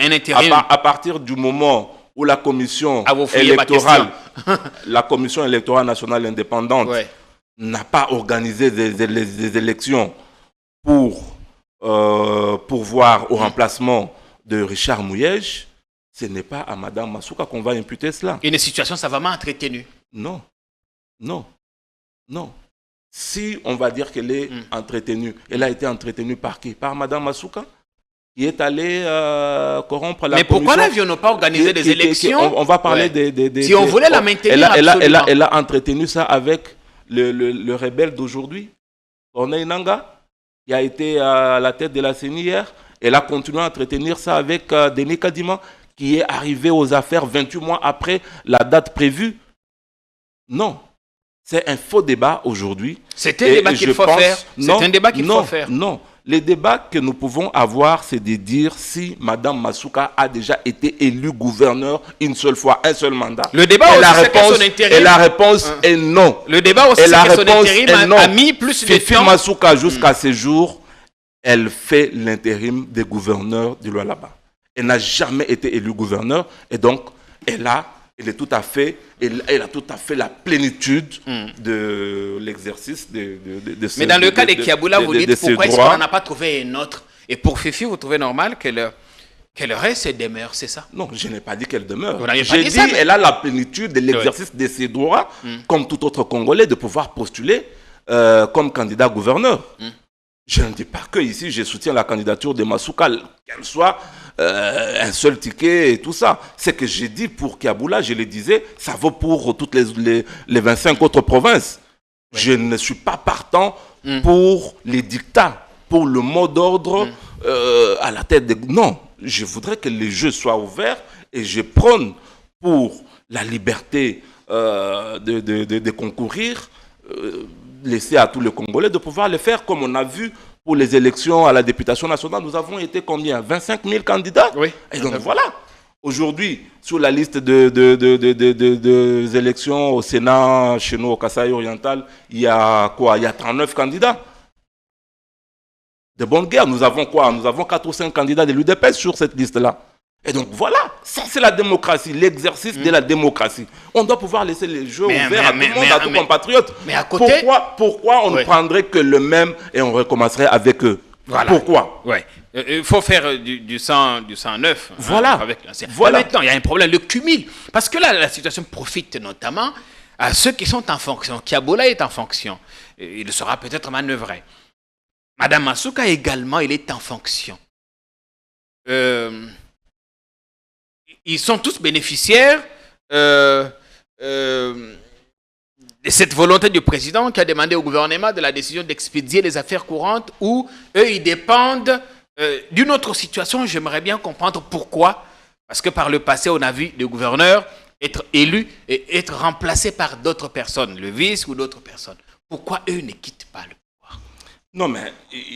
À partir du moment où la commission électorale, la commission électorale nationale indépendante, n'a pas organisé des élections pour pourvoir au remplacement de Richard Mouyej, ce n'est pas à Mme Masuka qu'on va imputer cela. Une situation savamment entretenue. Non. Si on va dire qu'elle est entretenue, elle a été entretenue par qui? Par Mme Masuka, qui est allée corrompre la commission. Mais pourquoi n'avions-nous pas organisé des élections? On va parler si on voulait la maintenir, elle a entretenu ça avec le rebelle d'aujourd'hui, Corneille Nangaa, qui a été à la tête de la CENI hier. Elle a continué à entretenir ça avec Denis Kadima, qui est arrivé aux affaires 28 mois après la date prévue. Non. C'est un faux débat aujourd'hui. C'est un débat qu'il faut faire. C'est un débat qu'il faut faire. Non. Les débats que nous pouvons avoir, c'est de dire si Mme Masuka a déjà été élue gouverneur une seule fois, un seul mandat. Le débat aussi, c'est que son intérim... Et la réponse est non. Le débat aussi, c'est que son intérim a mis plus de temps. Fifi Masuka, jusqu'à ce jour, elle fait l'intérim des gouverneurs du Lualaba. Elle n'a jamais été élue gouverneur et donc elle a tout à fait la plénitude de l'exercice de Mais dans le cas de Kiaboula, vous dites pourquoi est-ce qu'on n'a pas trouvé un autre? Et pour Fifi, vous trouvez normal qu'elle reste et demeure, c'est ça? Non, je n'ai pas dit qu'elle demeure. J'ai dit qu'elle a la plénitude de l'exercice de ses droits, comme tout autre Congolais, de pouvoir postuler comme candidat gouverneur. Je ne dis pas que ici, je soutiens la candidature de Masuka, qu'elle soit un seul ticket et tout ça. C'est que j'ai dit pour Kiaboula, je le disais, ça vaut pour toutes les 25 autres provinces. Ouais. Je ne suis pas partant pour les dictats, pour le mot d'ordre à la tête des... Non, je voudrais que les jeux soient ouverts et je prône pour la liberté de concourir, laisser à tous les Congolais de pouvoir le faire comme on a vu pour les élections à la députation nationale. Nous avons été combien? 25 000 candidats. Oui. Et donc voilà. Aujourd'hui, sur la liste des élections au Sénat, chez nous au Kasaï oriental, il y a quoi? Il y a 39 candidats. De bonne guerre. Nous avons quoi? Nous avons 4 ou 5 candidats de l'UDPS sur cette liste-là. Et donc voilà, ça c'est la démocratie, l'exercice de la démocratie. On doit pouvoir laisser les jeux ouverts à tout le monde, à tous compatriotes. Mais à côté, pourquoi on ne prendrait que le même et on recommencerait avec eux? Voilà. Pourquoi? Il faut faire du 109 voilà. Avec l'ancien. Voilà. Maintenant, il y a un problème, le cumul. Parce que là, la situation profite notamment à ceux qui sont en fonction. Kiabola est en fonction. Il sera peut-être manœuvré. Madame Massouka également, il est en fonction. Ils sont tous bénéficiaires de cette volonté du président qui a demandé au gouvernement de la décision d'expédier les affaires courantes où eux, ils dépendent d'une autre situation. J'aimerais bien comprendre pourquoi. Parce que par le passé, on a vu des gouverneurs être élus et être remplacés par d'autres personnes, le vice ou d'autres personnes. Pourquoi eux ne quittent pas le pouvoir? Non, mais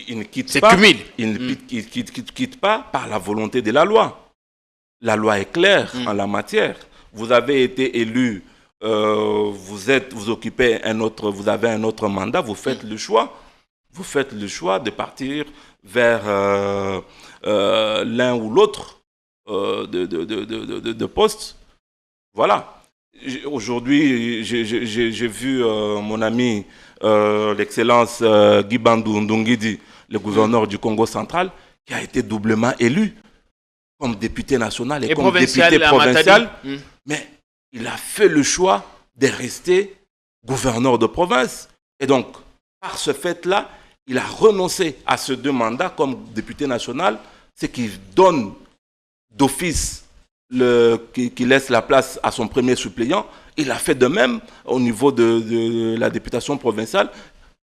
ils ne quittent pas. C'est cumul. Ils ne quittent pas par la volonté de la loi. La loi est claire en la matière. Vous avez été élu, vous avez un autre mandat, vous faites le choix. Vous faites le choix de partir vers l'un ou l'autre de poste. Voilà. Aujourd'hui, j'ai vu mon ami, l'excellence Guy Bandou Ndungidi, le gouverneur du Congo central, qui a été doublement élu comme député national et comme député provincial. Mais il a fait le choix de rester gouverneur de province. Et donc, par ce fait-là, il a renoncé à ces 2 mandats comme député national, ce qui donne d'office qui laisse la place à son premier suppléant. Il a fait de même au niveau de la députation provinciale.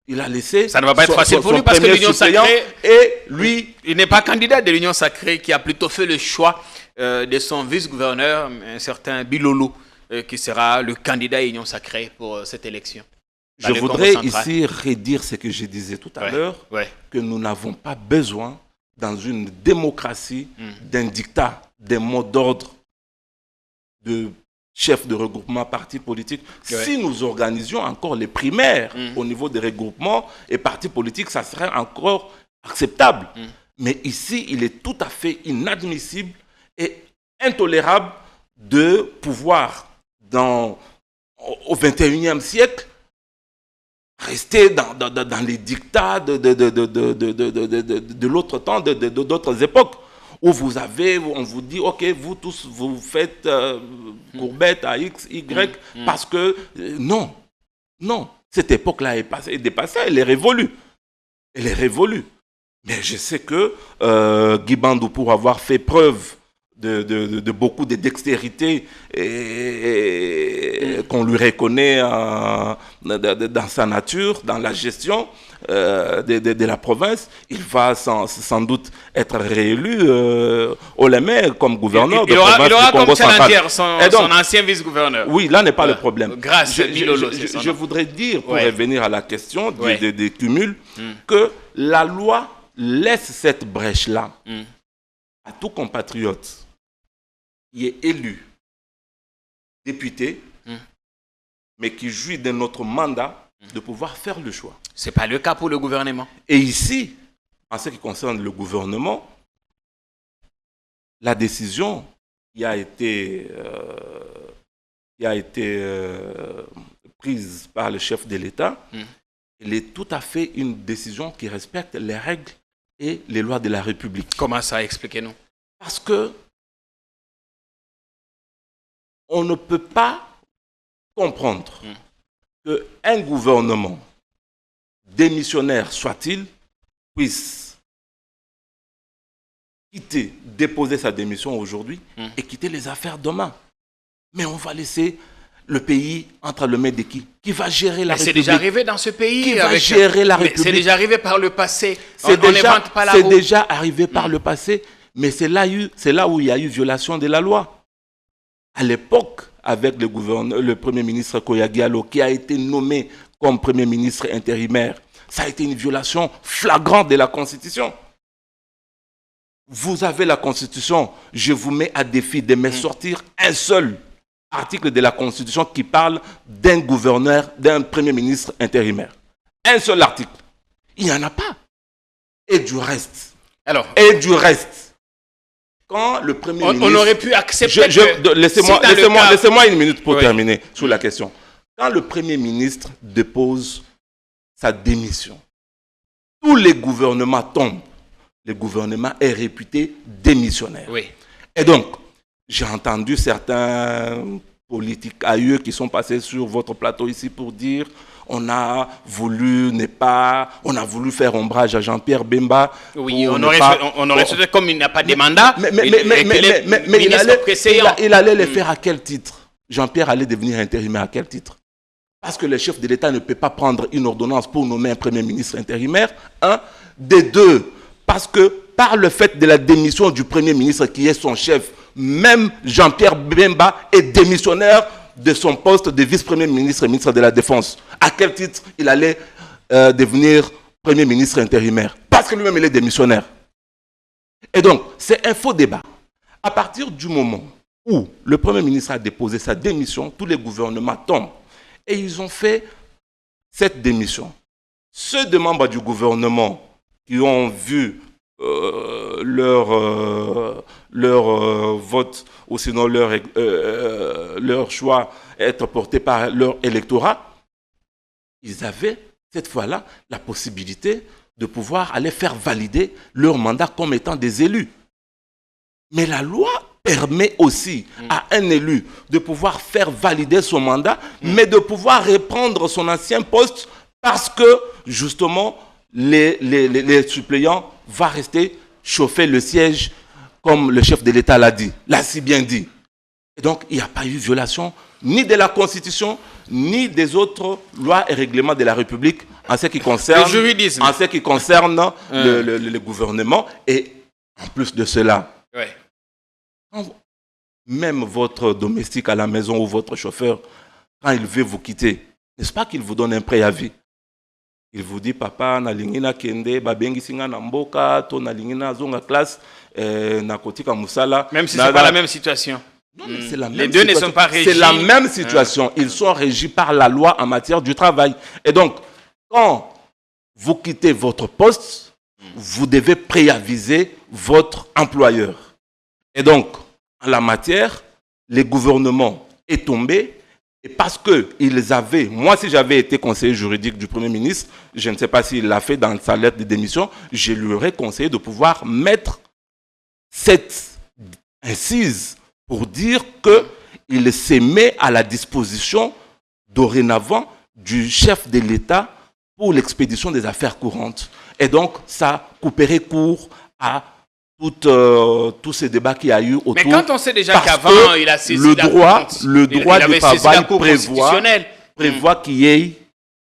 Il a laissé. Ça ne va pas être facile pour lui parce que l'Union Sacrée. Et lui. Il n'est pas candidat de l'Union Sacrée qui a plutôt fait le choix de son vice-gouverneur, un certain Bilolo, qui sera le candidat à l'Union Sacrée pour cette élection. Je voudrais ici redire ce que je disais tout à l'heure, que nous n'avons pas besoin, dans une démocratie, d'un dictat, d'un mot d'ordre de chef de regroupement parti politique. Si nous organisions encore les primaires au niveau des regroupements et partis politiques, ça serait encore acceptable. Mais ici, il est tout à fait inadmissible et intolérable de pouvoir, au XXIe siècle, rester dans les dictats de l'autre temps, d'autres époques, où on vous dit, ok, vous tous, vous faites courbette à X, Y, parce que, non, cette époque-là est dépassée, elle est révolue. Mais je sais que Guy Bandou, pour avoir fait preuve de beaucoup de dextérité et qu'on lui reconnaît dans sa nature, dans la gestion de la province, il va sans doute être réélu au Lémé comme gouverneur de province du Congo central. Il aura comme son ancien vice-gouverneur. Oui, là n'est pas le problème. Grâce à Bilolo, je voudrais dire, pour revenir à la question des cumuls, que la loi laisse cette brèche-là à tout compatriote qui est élu député, mais qui jouit de notre mandat, de pouvoir faire le choix. Ce n'est pas le cas pour le gouvernement. Et ici, en ce qui concerne le gouvernement, la décision qui a été prise par le chef de l'État, elle est tout à fait une décision qui respecte les règles et les lois de la République. Comment ça? Expliquez-nous. Parce que on ne peut pas comprendre qu'un gouvernement, démissionnaire soit-il, puisse déposer sa démission aujourd'hui et quitter les affaires demain. Mais on va laisser le pays entre les mains de qui? Qui va gérer la République? C'est déjà arrivé dans ce pays. Qui va gérer la République? C'est déjà arrivé par le passé. C'est déjà arrivé par le passé, mais c'est là où il y a eu violation de la loi. À l'époque, avec le Premier ministre Koya Diallo, qui a été nommé comme Premier ministre intérimaire, ça a été une violation flagrante de la Constitution. Vous avez la Constitution, je vous mets à défi de me sortir un seul article de la Constitution qui parle d'un gouverneur, d'un Premier ministre intérimaire. Un seul article. Il n'y en a pas. Et du reste. quand le Premier ministre... On aurait pu accepter Laissez-moi une minute pour terminer sur la question. Quand le Premier ministre dépose sa démission, tous les gouvernements tombent. Le gouvernement est réputé démissionnaire. Oui. Et donc, j'ai entendu certains politiques ailleurs qui sont passés sur votre plateau ici pour dire on a voulu faire ombrage à Jean-Pierre Bemba. Oui, on aurait souhaité, comme il n'a pas de mandat, mais il allait le faire à quel titre? Jean-Pierre allait devenir intérimaire à quel titre? Parce que le chef de l'État ne peut pas prendre une ordonnance pour nommer un Premier ministre intérimaire. Un. Des deux, parce que par le fait de la démission du Premier ministre qui est son chef, même Jean-Pierre Bemba est démissionnaire de son poste de vice-premier ministre et ministre de la Défense. À quel titre il allait devenir Premier ministre intérimaire? Parce que lui-même, il est démissionnaire. Et donc, c'est un faux débat. À partir du moment où le Premier ministre a déposé sa démission, tous les gouvernements tombent. Et ils ont fait cette démission. Ceux des membres du gouvernement qui ont vu leur vote ou sinon leur choix être porté par leur électorat, ils avaient cette fois-là la possibilité de pouvoir aller faire valider leur mandat comme étant des élus. Mais la loi permet aussi à un élu de pouvoir faire valider son mandat, mais de pouvoir reprendre son ancien poste parce que, justement, les suppléants vont rester chauffer le siège comme le chef de l'État l'a dit, l'a si bien dit. Et donc, il n'y a pas eu violation ni de la Constitution, ni des autres lois et règlements de la République en ce qui concerne le juridisme, en ce qui concerne le gouvernement. Et en plus de cela, même votre domestique à la maison ou votre chauffeur, quand il veut vous quitter, n'est-ce pas qu'il vous donne un préavis? Il vous dit, papa, nalingina kende, babengi singa na mboka, to nalingina zonga classe, nakotika musala. Même si ce n'est pas la même situation. Non, mais c'est la même Les deux situation. ne sont pas régis. C'est la même situation. Ils sont régis par la loi en matière du travail. Et donc, quand vous quittez votre poste, vous devez préaviser votre employeur. Et donc, en la matière, le gouvernement est tombé. Et parce qu'ils avaient, moi si j'avais été conseiller juridique du Premier ministre, je ne sais pas s'il l'a fait dans sa lettre de démission, je lui aurais conseillé de pouvoir mettre cette incise pour dire qu'il se met à la disposition dorénavant du chef de l'État pour l'expédition des affaires courantes. Et donc, ça couperait court à tous ces débats qu'il y a eu autour. Mais quand on sait déjà qu'avant, il a saisi le droit du travail prévoit qu'il y ait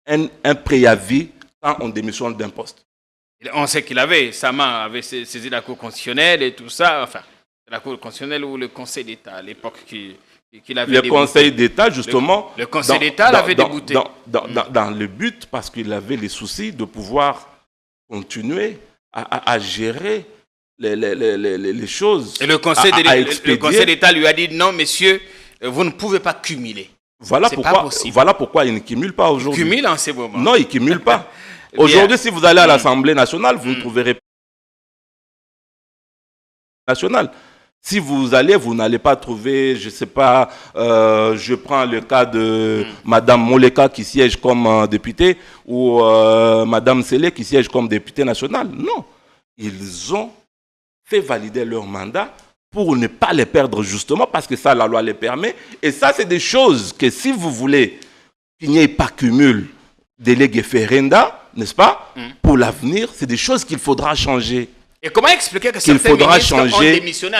un préavis quand on démissionne d'un poste. On sait qu'il Sama avait saisi la Cour constitutionnelle et tout ça, enfin, la Cour constitutionnelle ou le Conseil d'État à l'époque qu'il avait débouté. Le Conseil d'État, justement. Le Conseil d'État l'avait débouté. Dans le but, parce qu'il avait les soucis de pouvoir continuer à gérer les choses. Et le Conseil d'État lui a dit non, messieurs, vous ne pouvez pas cumuler. Voilà pourquoi il ne cumule pas aujourd'hui. Il cumule en ces moments. Non, il ne cumule pas. Aujourd'hui, si vous allez à l'Assemblée nationale, vous ne trouverez pas nationale. Si vous allez, vous n'allez pas trouver, je ne sais pas, je prends le cas de Madame Moleka qui siège comme députée ou Madame Sélé qui siège comme députée nationale. Non. Ils ont fait valider leur mandat pour ne pas les perdre justement parce que ça, la loi les permet. Et ça, c'est des choses que si vous voulez qu'il n'y ait pas cumul délégué référenda, n'est-ce pas, pour l'avenir, c'est des choses qu'il faudra changer. Et comment expliquer que certains ministres ont démissionné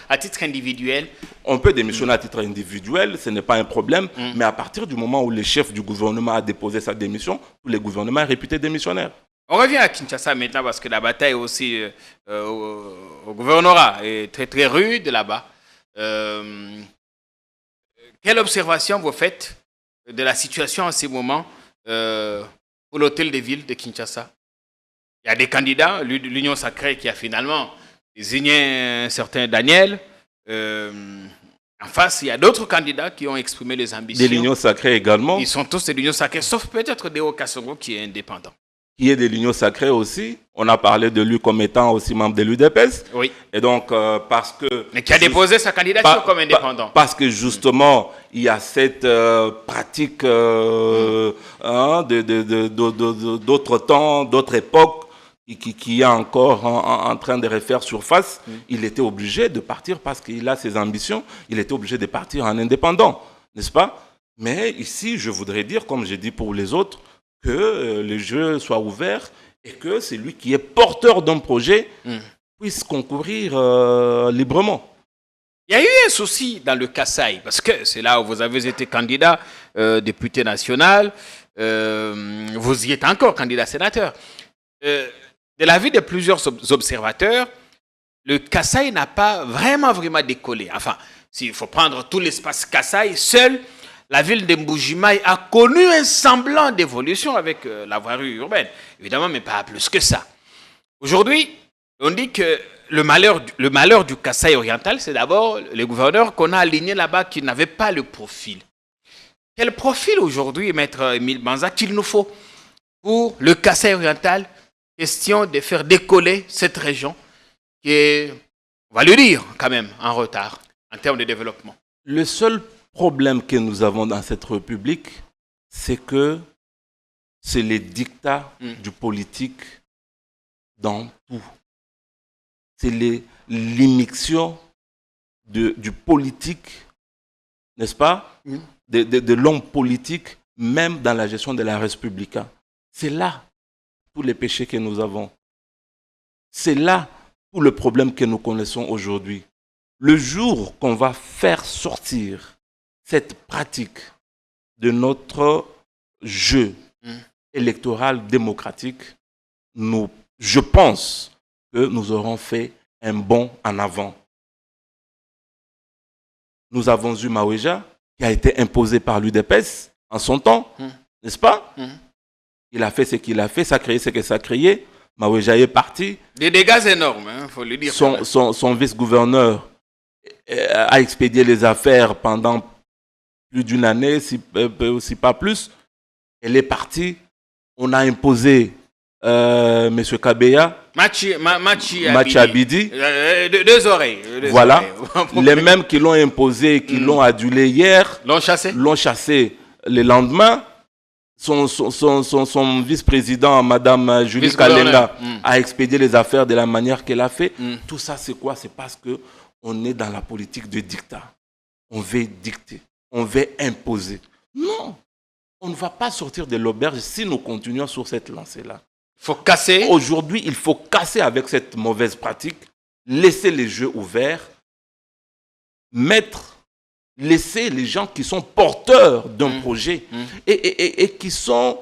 à titre individuel? On peut démissionner à titre individuel, ce n'est pas un problème, mais à partir du moment où le chef du gouvernement a déposé sa démission, tous les gouvernements sont réputés démissionnaires. On revient à Kinshasa maintenant parce que la bataille aussi au gouvernorat est très très rude là-bas. Quelle observation vous faites de la situation en ce moment pour l'hôtel de ville de Kinshasa? Il y a des candidats, l'Union sacrée qui a finalement désigné un certain Daniel. En face, il y a d'autres candidats qui ont exprimé les ambitions. De l'Union sacrée également. Ils sont tous de l'Union sacrée, sauf peut-être Deo Kassongo qui est indépendant. qui est de l'Union sacrée aussi. On a parlé de lui comme étant aussi membre de l'UDPS. Oui. Et donc, parce que... Mais qui a déposé sa candidature comme indépendant. Parce que justement, il y a cette pratique d'autres temps, d'autres époques, qui est encore en train de refaire surface. Il était obligé de partir parce qu'il a ses ambitions. Il était obligé de partir en indépendant, n'est-ce pas? Mais ici, je voudrais dire, comme j'ai dit pour les autres, que les jeux soient ouverts et que celui qui est porteur d'un projet puisse concourir librement. Il y a eu un souci dans le Kasaï, parce que c'est là où vous avez été candidat député national, vous y êtes encore candidat sénateur. De l'avis de plusieurs observateurs, le Kasaï n'a pas vraiment décollé. Enfin, s'il faut prendre tout l'espace Kasaï, seule la ville de Mbujimaï a connu un semblant d'évolution avec la voirie urbaine. Évidemment, mais pas plus que ça. Aujourd'hui, on dit que le malheur du Kasaï oriental, c'est d'abord les gouverneurs qu'on a alignés là-bas qui n'avaient pas le profil. Quel profil aujourd'hui, Maître Émile Banza, qu'il nous faut pour le Kasaï oriental? Question de faire décoller cette région qui est, on va le dire quand même, en retard en termes de développement. Le seul problème que nous avons dans cette République, c'est que c'est les dictats du politique dans tout. C'est l'immixtion du politique, n'est-ce pas, de l'homme politique, même dans la gestion de la République. C'est là tous les péchés que nous avons. C'est là tout le problème que nous connaissons aujourd'hui. Le jour qu'on va faire sortir cette pratique de notre jeu électoral démocratique, je pense que nous aurons fait un bond en avant. Nous avons eu Maweja, qui a été imposé par l'UDPS en son temps, n'est-ce pas? Il a fait ce qu'il a fait, ça a créé ce que ça a créé. Maweja est parti. Des dégâts énormes, il faut le dire. Son vice-gouverneur a expédié les affaires pendant plus d'une année, si pas plus. Elle est partie. On a imposé M. Kabeya, Machi Abidi. Deux oreilles. Voilà. Les mêmes qui l'ont imposé, qui l'ont adulé hier, l'ont chassé le lendemain. Son vice-président, Mme Julie Kalenga, a expédié les affaires de la manière qu'elle a fait. Tout ça, c'est quoi? C'est parce qu'on est dans la politique de dictat. On veut dicter, on veut imposer. Non, on ne va pas sortir de l'auberge si nous continuons sur cette lancée-là. Il faut casser. Aujourd'hui, il faut casser avec cette mauvaise pratique, laisser les jeux ouverts, laisser les gens qui sont porteurs d'un projet et qui sont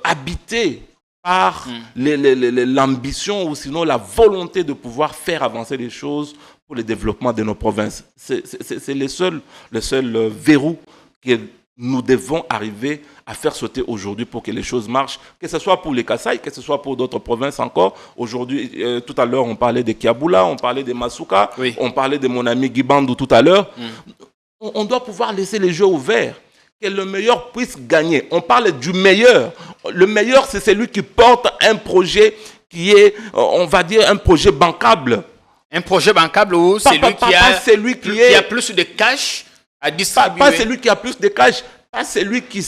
habités par l'ambition ou sinon la volonté de pouvoir faire avancer les choses pour le développement de nos provinces. C'est le seul verrou que nous devons arriver à faire sauter aujourd'hui pour que les choses marchent, que ce soit pour les Kasaï, que ce soit pour d'autres provinces encore. Aujourd'hui, tout à l'heure, on parlait de Kiaboula, on parlait de Masuka, on parlait de mon ami Guibandou tout à l'heure. On doit pouvoir laisser les jeux ouverts, que le meilleur puisse gagner. On parle du meilleur. Le meilleur, c'est celui qui porte un projet qui est, on va dire, un projet bancable. Un projet bancable où celui qui a plus de cash à distribuer. Pas celui qui a plus de cash, pas celui qui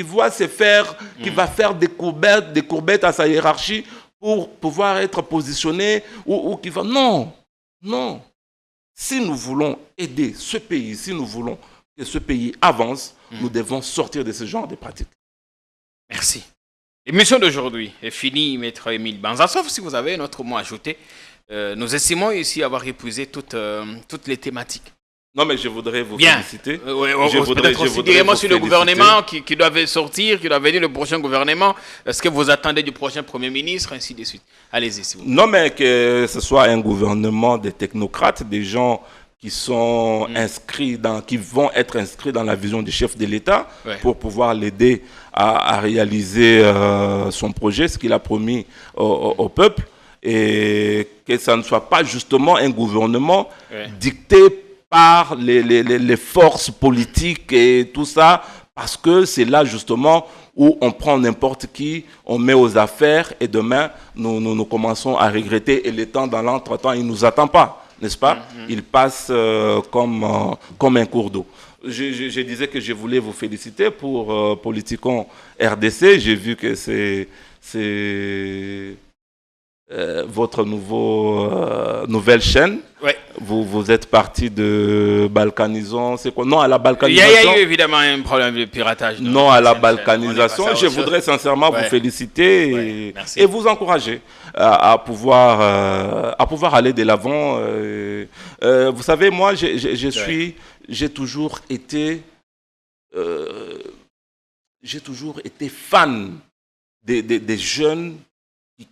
voit se faire, qui va faire des courbettes à sa hiérarchie pour pouvoir être positionné ou qui va... Non. Si nous voulons aider ce pays, si nous voulons que ce pays avance, nous devons sortir de ce genre de pratiques. Merci. L'émission d'aujourd'hui est finie, Maître Émile Banza, sauf si vous avez un autre mot à ajouter. Nous estimons ici avoir épuisé toutes les thématiques. Non, mais je voudrais vous féliciter. Je voudrais directement sur le gouvernement qui doit sortir, qui doit venir le prochain gouvernement. Est-ce que vous attendez du prochain Premier ministre, ainsi de suite? Allez-y, s'il vous plaît. Non, mais que ce soit un gouvernement des technocrates, des gens qui sont qui vont être inscrits dans la vision du chef de l'État pour pouvoir l'aider à réaliser son projet, ce qu'il a promis au peuple, et que ça ne soit pas justement un gouvernement dicté par les forces politiques et tout ça, Parce que c'est là justement où on prend n'importe qui, on met aux affaires et demain, nous commençons à regretter et le temps dans l'entretemps, il ne nous attend pas, n'est-ce pas? Il passe comme un cours d'eau. Je disais que je voulais vous féliciter pour Politicon RDC. J'ai vu que c'est votre nouvelle chaîne. Ouais. Vous êtes parti de Balkanisons. C'est quoi? Non, à la balkanisation. Il y a eu évidemment un problème de piratage. Non, à la balkanisation. Je voudrais sincèrement vous féliciter et vous encourager à pouvoir aller de l'avant. Vous savez, moi, j'ai toujours été fan des jeunes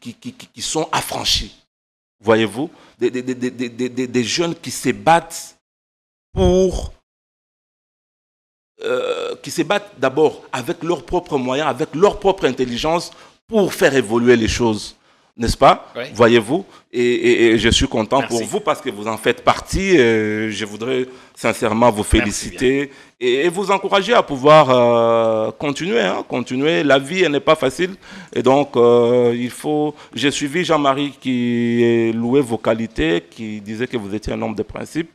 qui sont affranchis. Voyez-vous, des jeunes qui se battent qui se battent d'abord avec leurs propres moyens, avec leur propre intelligence pour faire évoluer les choses. N'est-ce pas? Oui. Voyez-vous, et je suis content pour vous parce que vous en faites partie. Je voudrais sincèrement vous féliciter et vous encourager à pouvoir continuer. La vie, elle n'est pas facile. Et donc, j'ai suivi Jean-Marie qui louait vos qualités, qui disait que vous étiez un homme de principe.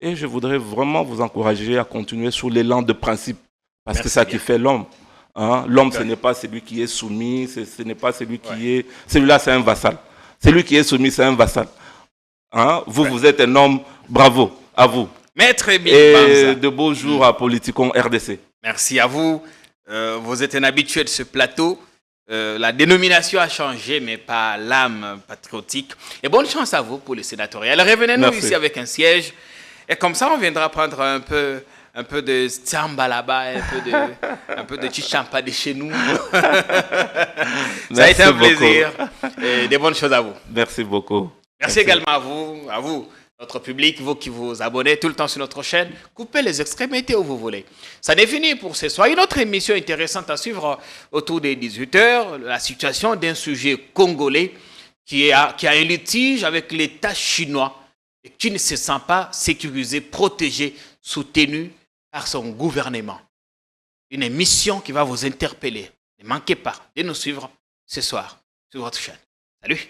Et je voudrais vraiment vous encourager à continuer sur l'élan de principe. Parce que c'est ça qui fait l'homme. Hein? L'homme, ce n'est pas celui qui est soumis, ce n'est pas celui qui est... Celui-là, c'est un vassal. Celui qui est soumis, c'est un vassal. Hein? Vous êtes un homme, bravo, à vous. Maître Émile Et de beaux jours à Politicon RDC. Merci à vous. Vous êtes un habitué de ce plateau. La dénomination a changé, mais pas l'âme patriotique. Et bonne chance à vous pour le sénatorial. Revenez-nous ici avec un siège. Et comme ça, on viendra prendre un peu de samba là-bas, un peu de chichampa de chez nous. Ça a été un plaisir. Et des bonnes choses à vous. Merci beaucoup. Merci également à vous, notre public, vous qui vous abonnez tout le temps sur notre chaîne. Coupez les extraits, mettez où vous voulez. Ça n'est fini pour ce soir. Une autre émission intéressante à suivre autour des 18h, la situation d'un sujet congolais qui a un litige avec l'État chinois et qui ne se sent pas sécurisé, protégé, soutenu par son gouvernement. Une émission qui va vous interpeller. Ne manquez pas de nous suivre ce soir sur votre chaîne. Salut!